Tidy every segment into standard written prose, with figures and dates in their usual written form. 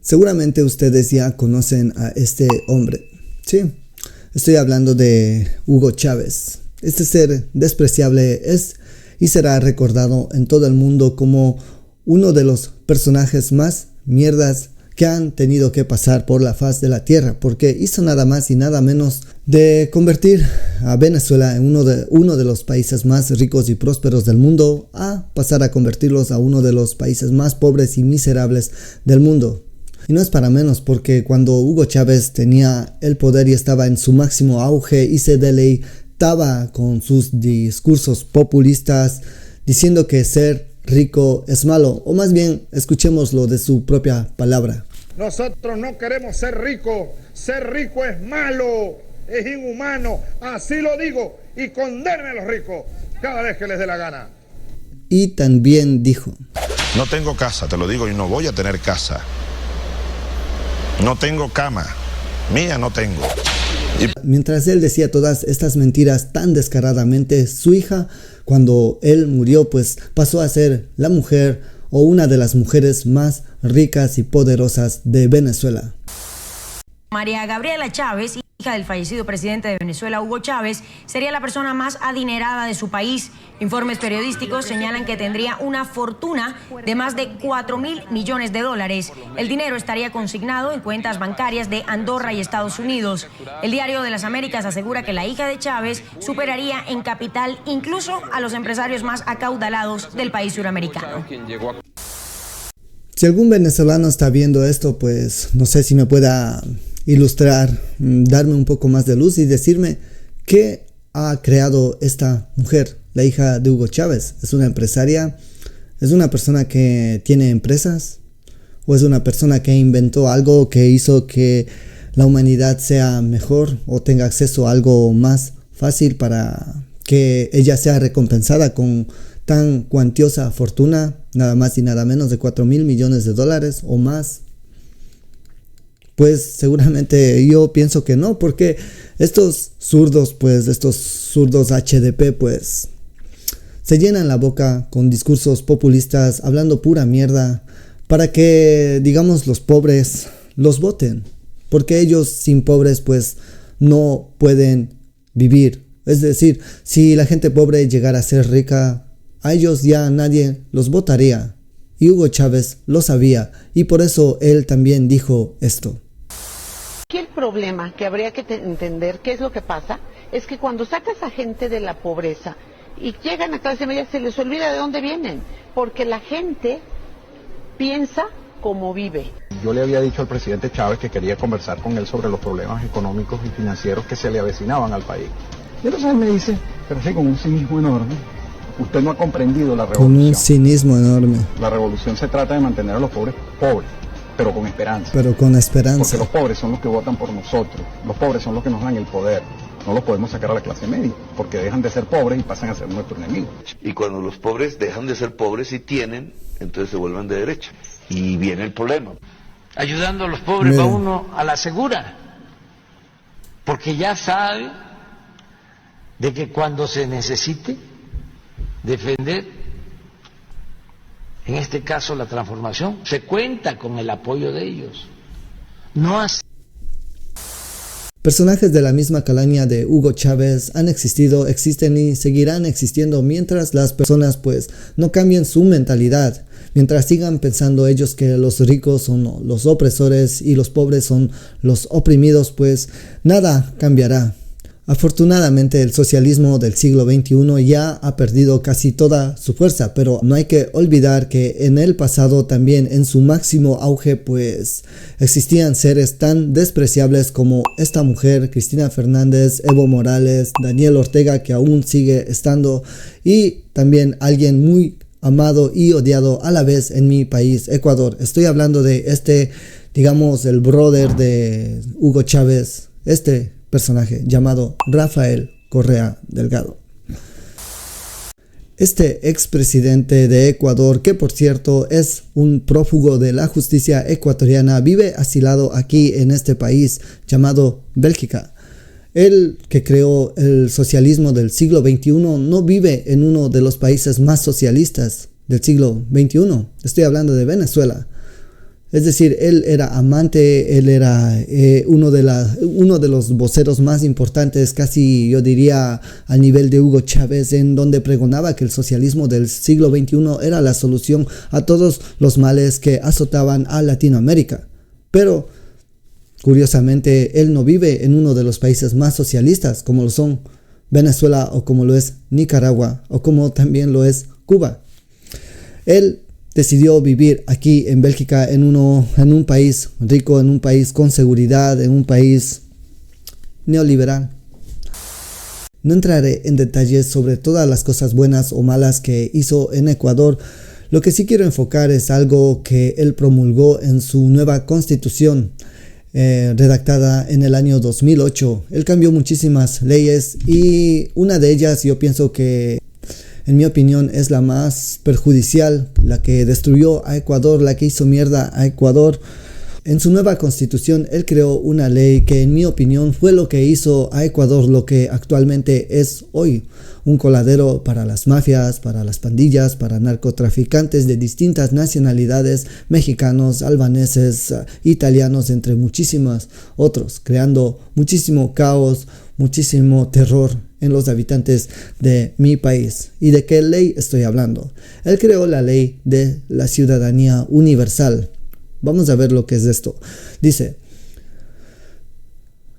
Seguramente ustedes ya conocen a este hombre. Sí, estoy hablando de Hugo Chávez. Este ser despreciable es y será recordado en todo el mundo como uno de los personajes más mierdas que han tenido que pasar por la faz de la tierra, porque hizo nada más y nada menos de convertir a Venezuela en uno de los países más ricos y prósperos del mundo, a pasar a convertirlos a uno de los países más pobres y miserables del mundo. Y no es para menos, porque cuando Hugo Chávez tenía el poder y estaba en su máximo auge y se deleitaba con sus discursos populistas diciendo que ser rico es malo, o más bien escuchémoslo de su propia palabra. Nosotros no queremos ser rico es malo, es inhumano, así lo digo, y condenen a los ricos cada vez que les dé la gana. Y también dijo: no tengo casa, te lo digo, y no voy a tener casa. No tengo cama, mía no tengo. Mientras él decía todas estas mentiras tan descaradamente, su hija, cuando él murió, pues pasó a ser la mujer o una de las mujeres más ricas y poderosas de Venezuela. María Gabriela Chávez, hija del fallecido presidente de Venezuela, Hugo Chávez, sería la persona más adinerada de su país. Informes periodísticos señalan que tendría una fortuna de más de 4.000 millones de dólares. El dinero estaría consignado en cuentas bancarias de Andorra y Estados Unidos. El Diario de las Américas asegura que la hija de Chávez superaría en capital incluso a los empresarios más acaudalados del país suramericano. Si algún venezolano está viendo esto, pues no sé si me pueda ilustrar, darme un poco más de luz y decirme qué ha creado esta mujer, la hija de Hugo Chávez. ¿Es una empresaria? ¿Es una persona que tiene empresas? ¿O es una persona que inventó algo que hizo que la humanidad sea mejor o tenga acceso a algo más fácil para que ella sea recompensada con tan cuantiosa fortuna, nada más y nada menos de 4.000 millones de dólares o más? Pues seguramente yo pienso que no, porque estos zurdos HDP, pues se llenan la boca con discursos populistas, hablando pura mierda, para que, digamos, los pobres los voten, porque ellos sin pobres pues no pueden vivir. Es decir, si la gente pobre llegara a ser rica, a ellos ya nadie los votaría. Y Hugo Chávez lo sabía, y por eso él también dijo esto. Aquí el problema que habría que entender, qué es lo que pasa, es que cuando sacas a gente de la pobreza y llegan a clase media, se les olvida de dónde vienen, porque la gente piensa como vive. Yo le había dicho al presidente Chávez que quería conversar con él sobre los problemas económicos y financieros que se le avecinaban al país. Y entonces él me dice, pero sí, con un cinismo enorme: usted no ha comprendido la revolución. Con un cinismo enorme. La revolución se trata de mantener a los pobres pobres, pero con esperanza. Pero con esperanza. Porque los pobres son los que votan por nosotros. Los pobres son los que nos dan el poder. No los podemos sacar a la clase media, porque dejan de ser pobres y pasan a ser nuestro enemigo. Y cuando los pobres dejan de ser pobres y tienen, entonces se vuelven de derecha. Y viene el problema. Ayudando a los pobres va uno a la segura, porque ya sabe de que cuando se necesite defender, en este caso la transformación, se cuenta con el apoyo de ellos. No así. Personajes de la misma calaña de Hugo Chávez han existido, existen y seguirán existiendo mientras las personas pues no cambien su mentalidad, mientras sigan pensando ellos que los ricos son los opresores y los pobres son los oprimidos, pues nada cambiará. Afortunadamente el socialismo del siglo XXI ya ha perdido casi toda su fuerza, pero no hay que olvidar que en el pasado también, en su máximo auge, pues existían seres tan despreciables como esta mujer, Cristina Fernández, Evo Morales, Daniel Ortega, que aún sigue estando, y también alguien muy amado y odiado a la vez en mi país, Ecuador. Estoy hablando de digamos, el brother de Hugo Chávez, personaje llamado Rafael Correa Delgado. Este expresidente de Ecuador, que por cierto es un prófugo de la justicia ecuatoriana, vive asilado aquí en este país llamado Bélgica. Él, que creó el socialismo del siglo XXI, no vive en uno de los países más socialistas del siglo XXI. Estoy hablando de Venezuela. Es decir, él era amante, él era uno de los voceros más importantes, casi yo diría al nivel de Hugo Chávez, en donde pregonaba que el socialismo del siglo XXI era la solución a todos los males que azotaban a Latinoamérica. Pero, curiosamente, él no vive en uno de los países más socialistas, como lo son Venezuela o como lo es Nicaragua o como también lo es Cuba. Él decidió vivir aquí en Bélgica en un país rico, en un país con seguridad, en un país neoliberal. No entraré en detalles sobre todas las cosas buenas o malas que hizo en Ecuador. Lo que sí quiero enfocar es algo que él promulgó en su nueva constitución, redactada en el año 2008. Él cambió muchísimas leyes y una de ellas yo pienso que, en mi opinión, es la más perjudicial, la que destruyó a Ecuador, la que hizo mierda a Ecuador. En su nueva constitución, él creó una ley que, en mi opinión, fue lo que hizo a Ecuador lo que actualmente es hoy. Un coladero para las mafias, para las pandillas, para narcotraficantes de distintas nacionalidades, mexicanos, albaneses, italianos, entre muchísimos otros, creando muchísimo caos, muchísimo terror en los habitantes de mi país. ¿Y de qué ley estoy hablando? Él creó la ley de la ciudadanía universal. Vamos a ver lo que es esto. Dice: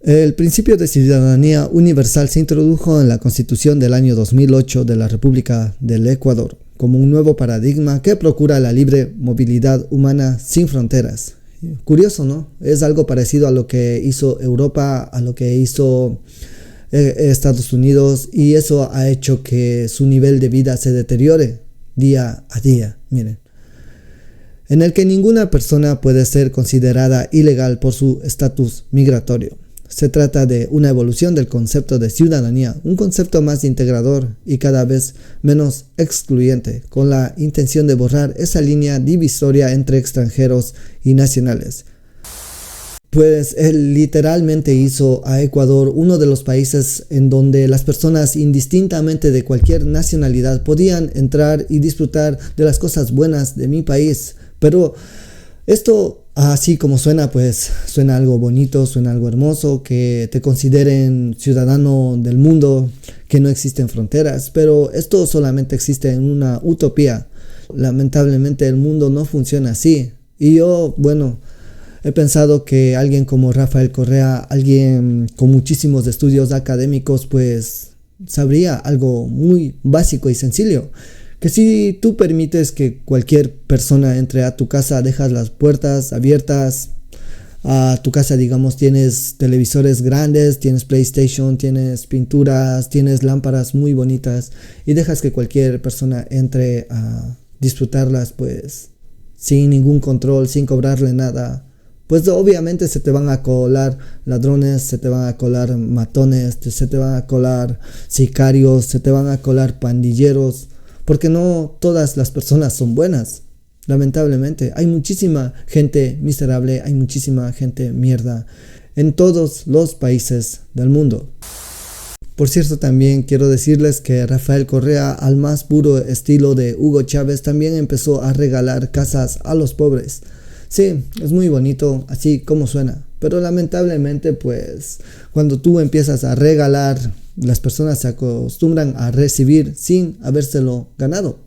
el principio de ciudadanía universal se introdujo en la Constitución del año 2008 de la República del Ecuador como un nuevo paradigma que procura la libre movilidad humana sin fronteras. Curioso, ¿no? Es algo parecido a lo que hizo Europa, a lo que hizo Estados Unidos, y eso ha hecho que su nivel de vida se deteriore día a día. Miren, en el que ninguna persona puede ser considerada ilegal por su estatus migratorio. Se trata de una evolución del concepto de ciudadanía, un concepto más integrador y cada vez menos excluyente, con la intención de borrar esa línea divisoria entre extranjeros y nacionales. Pues él literalmente hizo a Ecuador uno de los países en donde las personas, indistintamente de cualquier nacionalidad, podían entrar y disfrutar de las cosas buenas de mi país. Pero esto, así como suena, pues suena algo bonito, suena algo hermoso, que te consideren ciudadano del mundo, que no existen fronteras, pero esto solamente existe en una utopía. Lamentablemente el mundo no funciona así. Y yo, he pensado que alguien como Rafael Correa, alguien con muchísimos estudios académicos, pues sabría algo muy básico y sencillo. Que si tú permites que cualquier persona entre a tu casa, dejas las puertas abiertas a tu casa, digamos, tienes televisores grandes, tienes PlayStation, tienes pinturas, tienes lámparas muy bonitas, y dejas que cualquier persona entre a disfrutarlas, pues sin ningún control, sin cobrarle nada, pues obviamente se te van a colar ladrones, se te van a colar matones, se te van a colar sicarios, se te van a colar pandilleros, porque no todas las personas son buenas. Lamentablemente hay muchísima gente miserable, hay muchísima gente mierda en todos los países del mundo. Por cierto, también quiero decirles que Rafael Correa, al más puro estilo de Hugo Chávez, también empezó a regalar casas a los pobres. Sí, es muy bonito, así como suena, pero lamentablemente, pues, cuando tú empiezas a regalar, las personas se acostumbran a recibir sin habérselo ganado.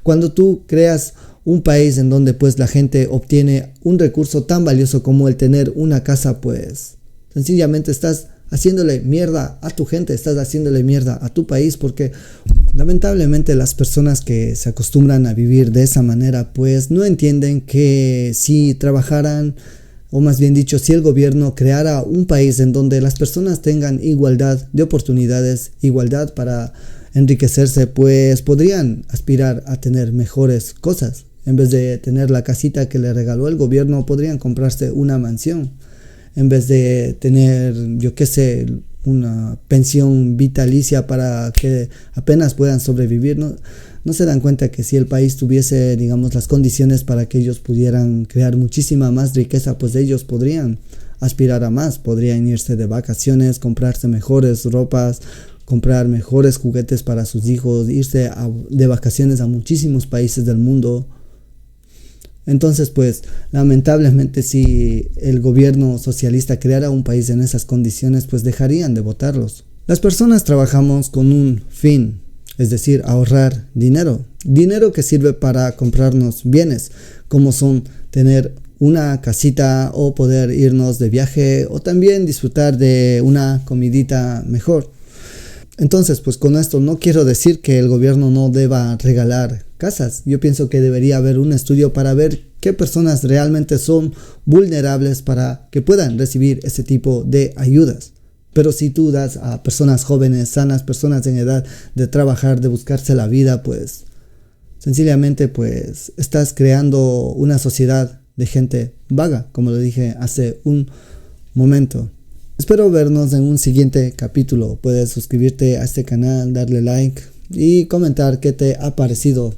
Cuando tú creas un país en donde, pues, la gente obtiene un recurso tan valioso como el tener una casa, pues, sencillamente estás haciéndole mierda a tu gente, estás haciéndole mierda a tu país, porque lamentablemente las personas que se acostumbran a vivir de esa manera, pues no entienden que si trabajaran, o más bien dicho, si el gobierno creara un país en donde las personas tengan igualdad de oportunidades, igualdad para enriquecerse, pues podrían aspirar a tener mejores cosas. En vez de tener la casita que le regaló el gobierno, podrían comprarse una mansión. En vez de tener, yo qué sé, una pensión vitalicia para que apenas puedan sobrevivir, no se dan cuenta que si el país tuviese, digamos, las condiciones para que ellos pudieran crear muchísima más riqueza, pues ellos podrían aspirar a más, podrían irse de vacaciones, comprarse mejores ropas, comprar mejores juguetes para sus hijos, irse de vacaciones a muchísimos países del mundo. Entonces, pues, lamentablemente si el gobierno socialista creara un país en esas condiciones, pues dejarían de votarlos. Las personas trabajamos con un fin, es decir, ahorrar dinero. Dinero que sirve para comprarnos bienes, como son tener una casita o poder irnos de viaje o también disfrutar de una comidita mejor. Entonces, pues con esto no quiero decir que el gobierno no deba regalar casas. Yo pienso que debería haber un estudio para ver qué personas realmente son vulnerables para que puedan recibir ese tipo de ayudas. Pero si tú das a personas jóvenes, sanas, personas en edad de trabajar, de buscarse la vida, pues sencillamente pues estás creando una sociedad de gente vaga, como lo dije hace un momento. Espero vernos en un siguiente capítulo. Puedes suscribirte a este canal, darle like y comentar qué te ha parecido.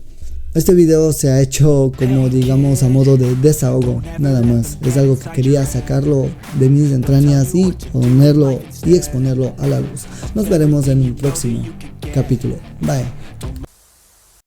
Este video se ha hecho como digamos a modo de desahogo, nada más. Es algo que quería sacarlo de mis entrañas y ponerlo y exponerlo a la luz. Nos veremos en un próximo capítulo. Bye.